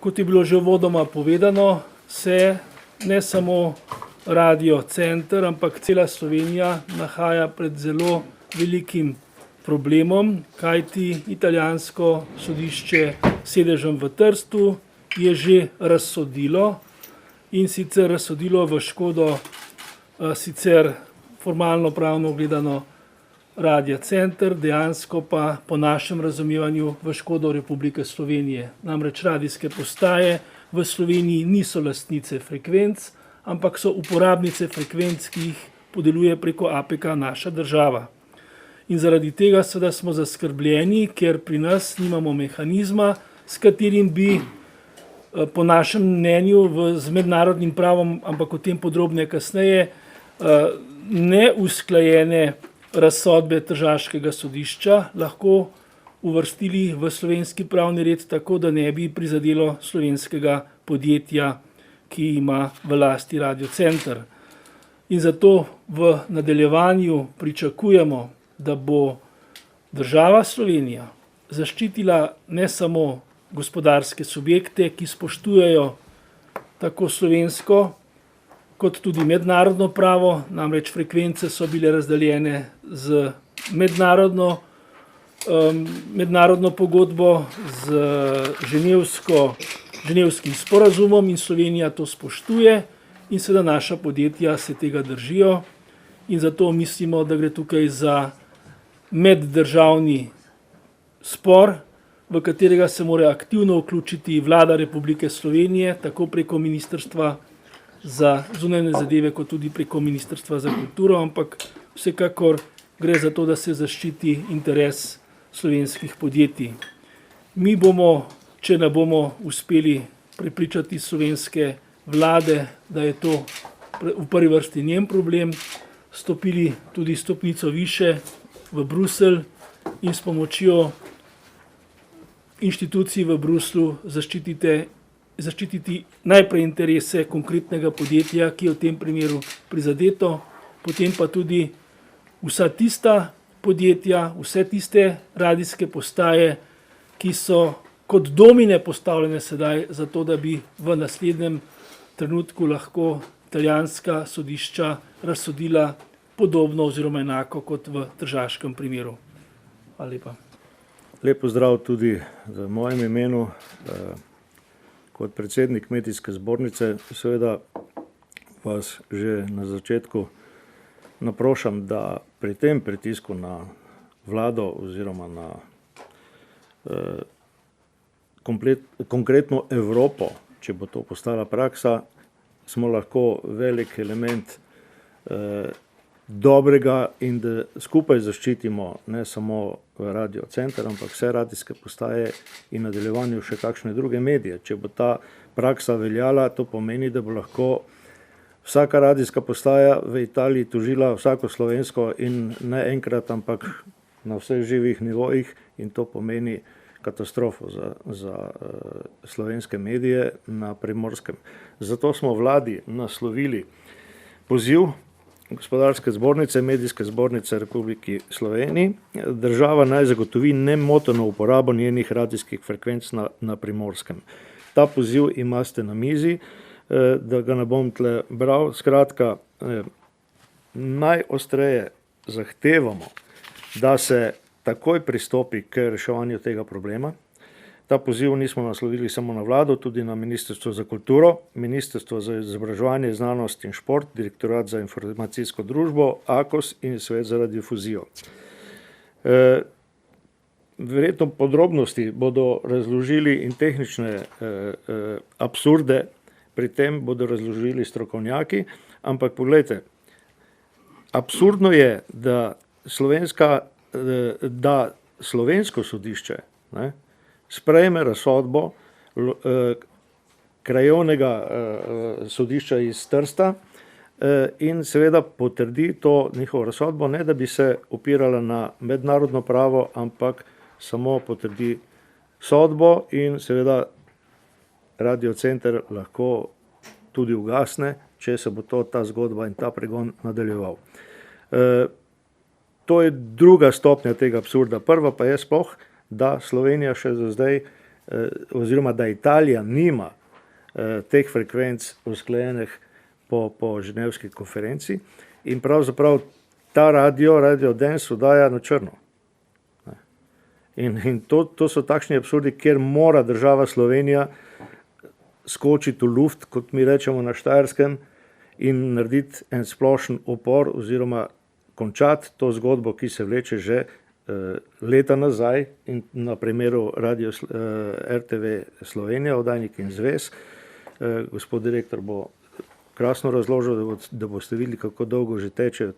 Kot je bilo že uvodoma povedano, se ne samo Radio Center, ampak cela Slovenija nahaja pred zelo velikim problemom, kajti italijansko sodišče s sedežem v Trstu je že razsodilo, in sicer razsodilo v škodo sicer formalno pravno gledano Radia Center, dejansko pa po našem razumevanju v škodo Republike Slovenije. Namreč radijske postaje v Sloveniji niso lastnice frekvenc, ampak so uporabnice frekvenc, ki jih podeljuje preko APK naša država. In zaradi tega seveda smo zaskrbljeni, ker pri nas nimamo mehanizma, s katerim bi po našem mnenju z mednarodnim pravom, ampak o tem podrobneje kasneje, neusklajene razsodbe Tržaškega sodišča lahko uvrstili v slovenski pravni red tako, da ne bi prizadelo slovenskega podjetja, ki ima v lasti Radio Center. In zato v nadaljevanju pričakujemo, da bo država Slovenija zaščitila ne samo gospodarske subjekte, ki spoštujejo tako slovensko kot tudi mednarodno pravo, namreč frekvence so bile razdeljene z mednarodno pogodbo, z ženevskim sporazumom, in Slovenija to spoštuje in seveda naša podjetja se tega držijo, in zato mislimo, da gre tukaj za meddržavni spor, v katerega se mora aktivno vključiti Vlada Republike Slovenije, tako preko Ministrstva za zunanje zadeve, kot tudi preko Ministrstva za kulturo, ampak vsekakor gre za to, da se zaščiti interes slovenskih podjetij. Mi bomo, če ne bomo uspeli prepričati slovenske vlade, da je to v prvi vrsti njen problem, stopili tudi stopnico više v Bruselj in s pomočjo inštitucij v Bruslu zaščititi najprej interese konkretnega podjetja, ki je v tem primeru prizadeto, potem pa tudi vsa tista podjetja, vse tiste radijske postaje, ki so kot domine postavljene sedaj, zato da bi v naslednjem trenutku lahko italijanska sodišča razsodila podobno oziroma enako kot v tržaškem primeru. Hvala lepa. Lep pozdrav tudi v mojem imenu. Kot predsednik Medijske zbornice seveda vas že na začetku naprošam, da pri tem pritisku na vlado oziroma na konkretno Evropo, če bo to postala praksa, smo lahko velik element dobrega in da skupaj zaščitimo ne samo Radio Center, ampak vse radijske postaje in nadaljevanju še kakšne druge medije. Če bo ta praksa veljala, to pomeni, da bo lahko vsaka radijska postaja v Italiji tožila vsako slovensko in ne enkrat, ampak na vseh živih nivojih, in to pomeni katastrofo za slovenske medije na Primorskem. Zato smo vladi naslovili poziv Gospodarske zbornice, Medijske zbornice Republike Slovenije. Država naj zagotovi nemoteno uporabo njenih radijskih frekvenc na Primorskem. Ta poziv imate na mizi, da ga ne bom tle bral. Skratka, najostreje zahtevamo, da se takoj pristopi k reševanju tega problema. Ta poziv nismo naslovili samo na vlado, tudi na Ministrstvo za kulturo, Ministrstvo za izobraževanje, znanost in šport, Direktorat za informacijsko družbo, AKOS in Svet za radiofuzijo. Verjetno podrobnosti bodo razložili in tehnične absurde pri tem bodo razložili strokovnjaki, ampak poglejte, absurdno je, da slovensko sodišče sprejme razsodbo krajevnega sodišča iz Trsta in seveda potrdi to njihovo razsodbo, ne da bi se opirala na mednarodno pravo, ampak samo potrdi sodbo in seveda Radio Center lahko tudi ugasne, če se bo ta zgodba in ta pregon nadaljeval. To je druga stopnja tega absurda. Prva pa je sploh, da Slovenija še za zdaj oziroma da Italija nima teh frekvenc usklajenih po ženevski konferenci in pravzaprav ta Radio Dance vdaja na črno. In to so takšni absurdi, kjer mora država Slovenija skočiti v luft, kot mi rečemo na Štajerskem, in narediti en splošen upor oziroma končati to zgodbo, ki se vleče že leta nazaj in na primeru RTV Slovenija, oddajnik in zvez. Gospod direktor bo krasno razložil, da boste videli, kako dolgo že tečejo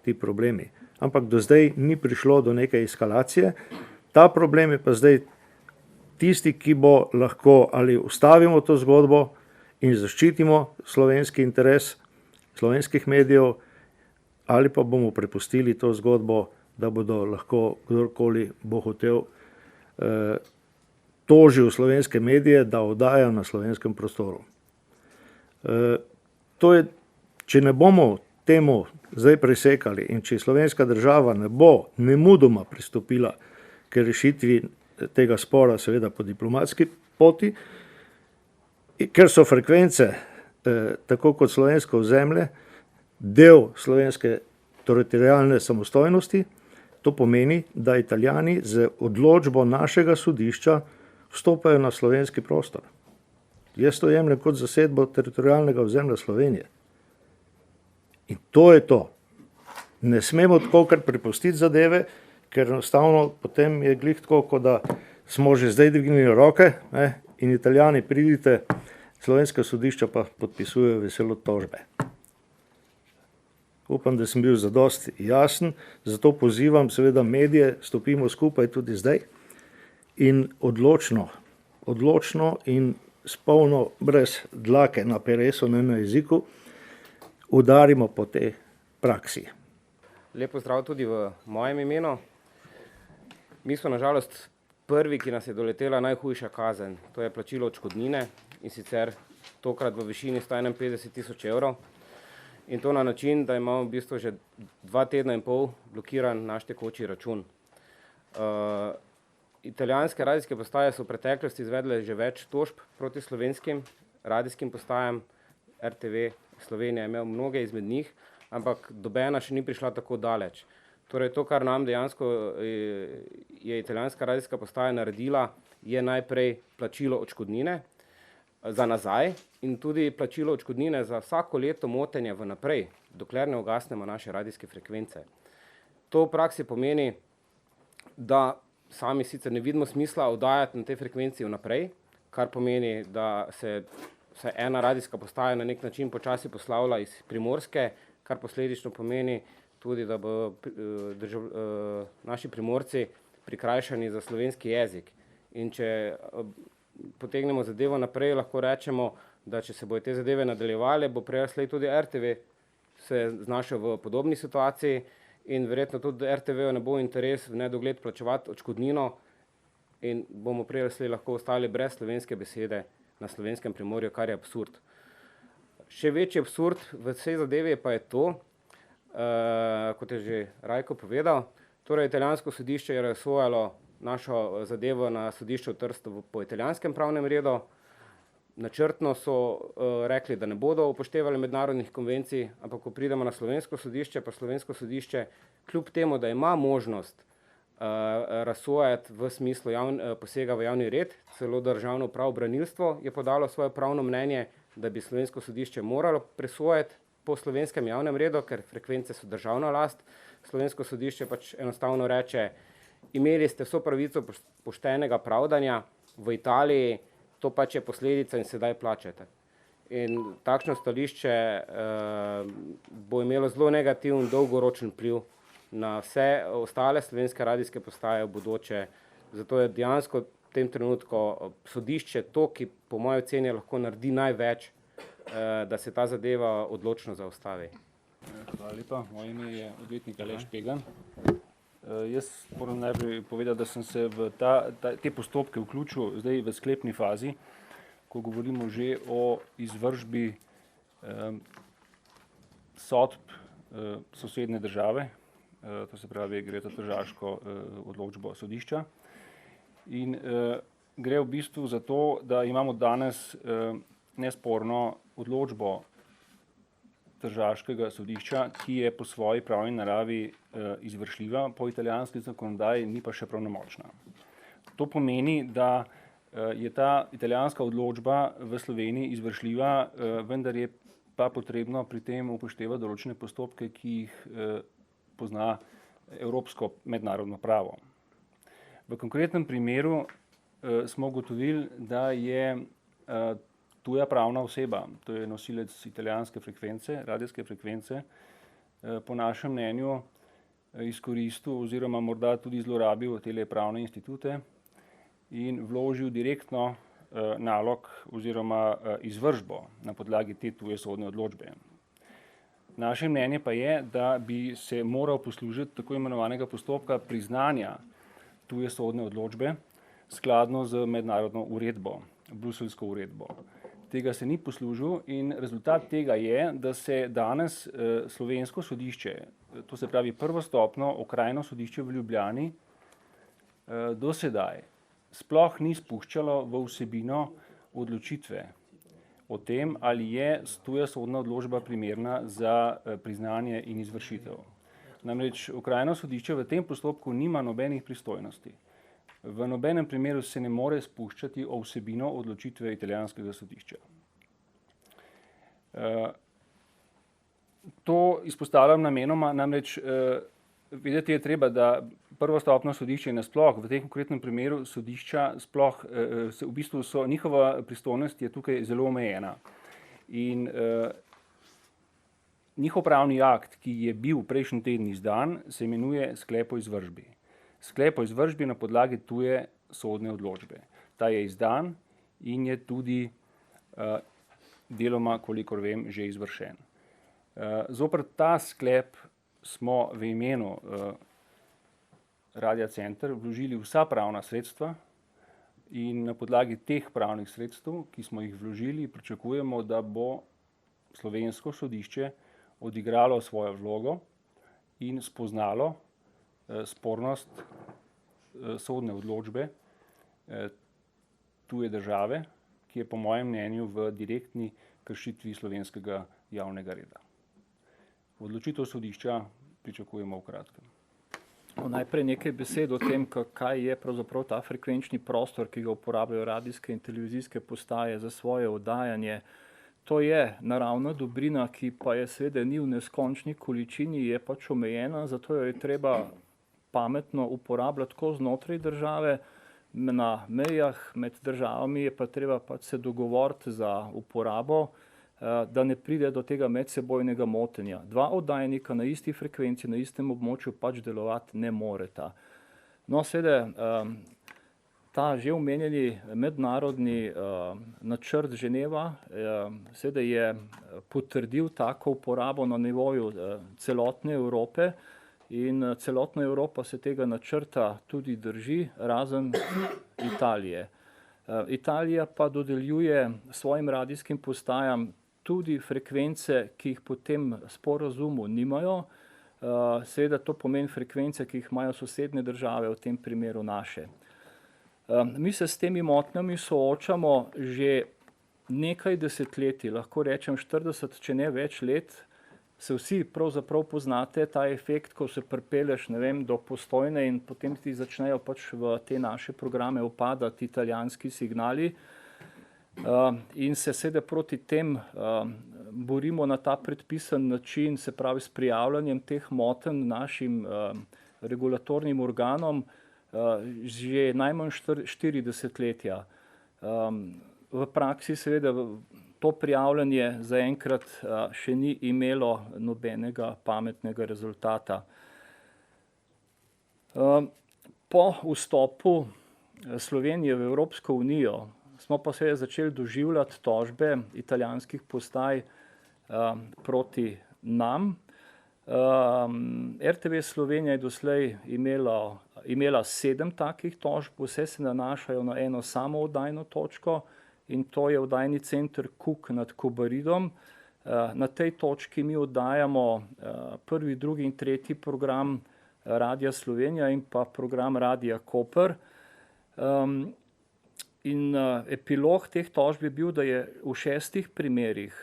ti problemi. Ampak do zdaj ni prišlo do neke eskalacije. Ta problem je pa zdaj tisti, ki bo lahko ali ustavimo to zgodbo in zaščitimo slovenski interes slovenskih medijev, ali pa bomo prepustili to zgodbo, da bodo lahko kdorkoli bo hotel tožil slovenske medije, da oddajajo na slovenskem prostoru. To je, če ne bomo temu zdaj presekali in če slovenska država ne bo nemudoma pristopila k rešitvi tega spora, seveda po diplomatski poti, ker so frekvence, tako kot slovensko ozemlje, del slovenske teritorialne samostojnosti, to pomeni, da Italijani z odločbo našega sodišča vstopajo na slovenski prostor. Jaz to jemljem kot zasedbo teritorialnega ozemlja Slovenije. In to je to. Ne smemo tako kar prepustiti zadeve, ker enostavno potem je glih tako, kot da smo že zdaj dvignili roke, in Italijani pridite, slovenska sodišča pa podpisujejo veselo tožbe. Upam, da sem bil zadosti jasen, zato pozivam seveda medije, stopimo skupaj tudi zdaj in odločno in spolno, brez dlake na peresu, ne na jeziku, udarimo po tej praksi. Lep pozdrav tudi v mojem imenu. Mi smo nažalost prvi, ki nas je doletela najhujša kazen. To je plačilo odškodnine in sicer tokrat v višini 151 000 evrov. In to na način, da imamo v bistvu že 2 tedna in pol blokiran naš tekoči račun. Italijanske radijske postaje so v preteklosti izvedle že več tožb proti slovenskim radijskim postajam. RTV Slovenija je imel mnoge izmed njih, ampak nobena še ni prišla tako daleč. Torej to, kar nam dejansko je italijanska radijska postaja naredila, je najprej plačilo odškodnine za nazaj in tudi plačilo odškodnine za vsako leto motenja vnaprej, dokler ne ugasnemo naše radijske frekvence. To v praksi pomeni, da sami sicer ne vidimo smisla oddajati na tej frekvenci vnaprej, kar pomeni, da se ena radijska postaja na nek način počasi poslavlja iz Primorske, kar posledično pomeni tudi, da bo naši Primorci prikrajšani za slovenski jezik. In če potegnemo zadevo naprej, lahko rečemo, da če se bodo te zadeve nadaljevale, bo prej slej tudi RTV se znašel v podobni situaciji in verjetno tudi RTV-ju ne bo interes v nedogled plačevati odškodnino in bomo prej slej lahko ostali brez slovenske besede na slovenskem Primorju, kar je absurd. Še večji absurd v vsej zadevi pa je to, kot je že Rajko povedal, torej italijansko sodišče je razsojalo našo zadevo na sodišču v Trstu po italijanskem pravnem redu. Načrtno so rekli, da ne bodo upoštevali mednarodnih konvencij, ampak ko pridemo na slovensko sodišče, pa slovensko sodišče, kljub temu, da ima možnost razsojati v smislu posega v javni red, celo državno pravobranilstvo je podalo svoje pravno mnenje, da bi slovensko sodišče moralo presojati po slovenskem javnem redu, ker frekvence so državna last. Slovensko sodišče pač enostavno reče, imeli ste vso pravico poštenega pravdanja v Italiji, to pač je posledica in sedaj plačate. In takšno stališče bo imelo zelo negativen dolgoročen vpliv na vse ostale slovenske radijske postaje v bodoče. Zato je dejansko v tem trenutku sodišče to, ki po moji oceni lahko naredi največ, da se ta zadeva odločno zaustavi. Hvala lepa. Moje ime je odvetnik Aleš Pegan. Jaz moram najprej povedati, da sem se v te postopke vključil zdaj v sklepni fazi, ko govorimo že o izvršbi sodb sosednje države, to se pravi, gre za tržaško odločbo sodišča. In gre v bistvu za to, da imamo danes nesporno odločbo Tržaškega sodišča, ki je po svoji pravni naravi izvršljiva, po italijanski zakonodaji ni pa še pravnomočna. To pomeni, da je ta italijanska odločba v Sloveniji izvršljiva, vendar je pa potrebno pri tem upoštevati določene postopke, ki jih pozna evropsko mednarodno pravo. V konkretnem primeru smo ugotovili, da je tuja pravna oseba, to je nosilec italijanske frekvence, radijske frekvence, po našem mnenju izkoristil oziroma morda tudi zlorabil te pravne institute in vložil direktno nalog oziroma izvršbo na podlagi te tuje sodne odločbe. Naše mnenje pa je, da bi se moral poslužiti tako imenovanega postopka priznanja tuje sodne odločbe skladno z mednarodno uredbo, bruseljsko uredbo. Tega se ni poslužil in rezultat tega je, da se danes slovensko sodišče, to se pravi prvostopno okrajno sodišče v Ljubljani, do sedaj sploh ni spuščalo v vsebino odločitve o tem, ali je tuja sodna odločba primerna za priznanje in izvršitev. Namreč okrajno sodišče v tem postopku nima nobenih pristojnosti. V nobenem primeru se ne more spuščati o vsebino odločitve italijanskega sodišča. To izpostavljam namenoma, namreč vedeti je treba, da prvostopno sodišče nasploh, v tem konkretnem primeru sodišča sploh, v bistvu so njihova pristojnost je tukaj zelo omejena. In njihov pravni akt, ki je bil prejšnji teden izdan, se imenuje sklep o izvršbi. Sklep o izvršbi na podlagi tuje sodne odločbe. Ta je izdan in je tudi deloma, kolikor vem, že izvršen. Zoper ta sklep smo v imenu Radia Center vložili vsa pravna sredstva in na podlagi teh pravnih sredstev, ki smo jih vložili, pričakujemo, da bo slovensko sodišče odigralo svojo vlogo in spoznalo spornost sodne odločbe tuje države, ki je po mojem mnenju v direktni kršitvi slovenskega javnega reda. Odločitev sodišča pričakujemo v kratkem. Najprej nekaj besed o tem, kaj je pravzaprav ta frekvenčni prostor, ki ga uporabljajo radijske in televizijske postaje za svoje oddajanje. To je naravna dobrina, ki pa je seveda ni v neskončni količini, je pač omejena, zato jo je treba pametno uporabljati tako znotraj države, na mejah med državami je pa treba pač se dogovoriti za uporabo, da ne pride do tega medsebojnega motenja. Dva oddajnika na isti frekvenci, na istem območju pač delovati ne moreta. No, seveda, ta že omenjeni mednarodni načrt Ženeva seveda je potrdil tako uporabo na nivoju celotne Evrope in celotna Evropa se tega načrta tudi drži, razen Italije. Italija pa dodeljuje svojim radijskim postajam tudi frekvence, ki jih po tem sporazumu nimajo. Seveda to pomeni frekvence, ki jih imajo sosednje države, v tem primeru naše. Mi se s temi motnjami soočamo že nekaj desetletij, lahko rečem 40, če ne več let. Se vsi pravzaprav poznate ta efekt, ko se pripelješ, ne vem, do Postojne in potem ti začnejo pač v te naše programe upadati italijanski signali. In se seveda proti tem borimo na ta predpisan način, se pravi s prijavljanjem teh motenj našim regulatornim organom že najmanj 4 desetletja. V praksi seveda to prijavljanje zaenkrat še ni imelo nobenega pametnega rezultata. Po vstopu Slovenije v Evropsko unijo smo pa seveda začeli doživljati tožbe italijanskih postaj proti nam. RTV Slovenija je doslej imela 7 takih tožb, vse se nanašajo na eno samo oddajno točko in to je oddajni center Kuk nad Kobaridom. Na tej točki mi oddajamo prvi, drugi in tretji program Radia Slovenija in pa program Radia Koper. In epilog teh tožb je bil, da je v 6 primerih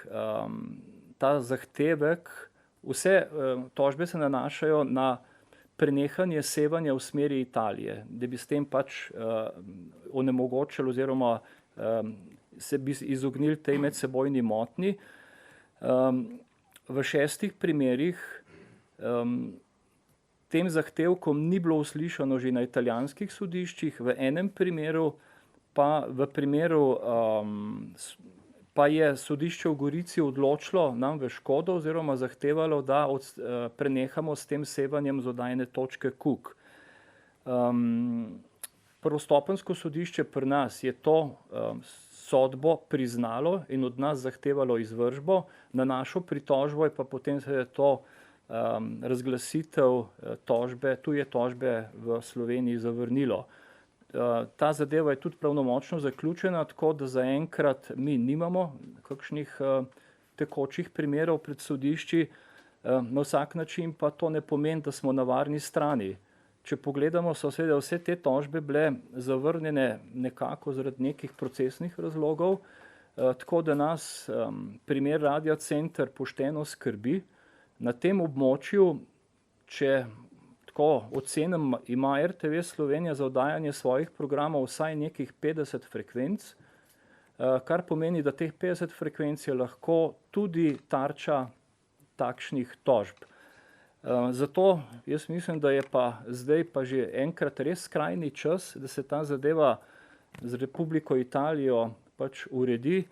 ta zahtevek, vse tožbe se nanašajo na prenehanje sevanja v smeri Italije, da bi s tem pač onemogočili oziroma se bi izognili tej medsebojni motnji. V 6 primerih tem zahtevkom ni bilo uslišano že na italijanskih sodiščih, v enem primeru pa je sodišče v Gorici odločilo nam v škodo oziroma zahtevalo, da prenehamo s tem sevanjem z oddajne točke Kuk. Prvostopenjsko sodišče pri nas je to sodbo priznalo in od nas zahtevalo izvršbo, na našo pritožbo je pa potem se je to razglasitev tuje tožbe v Sloveniji zavrnilo. Ta zadeva je tudi pravnomočno zaključena, tako da zaenkrat mi nimamo kakšnih tekočih primerov pred sodišči. Na vsak način pa to ne pomeni, da smo na varni strani. Če pogledamo, so seveda vse te tožbe bile zavrnjene nekako zaradi nekih procesnih razlogov, tako da nas primer Radio Center pošteno skrbi. Na tem območju, če tako ocenim, ima RTV Slovenija za oddajanje svojih programov vsaj nekih 50 frekvenc, kar pomeni, da teh 50 frekvenc je lahko tudi tarča takšnih tožb. Zato jaz mislim, da je pa zdaj pa že enkrat res skrajni čas, da se ta zadeva z Republiko Italijo pač uredi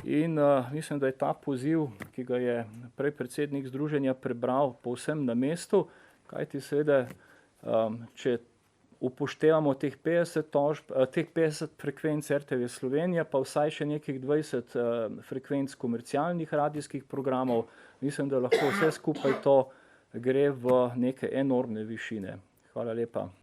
in mislim, da je ta poziv, ki ga je prej predsednik združenja prebral, povsem na mestu, kajti seveda, če upoštevamo teh 50 tožb, teh 50 frekvenc RTV Slovenija, pa vsaj še nekih 20 frekvenc komercialnih radijskih programov, mislim, da lahko vse skupaj to gre v neke enormne višine. Hvala lepa.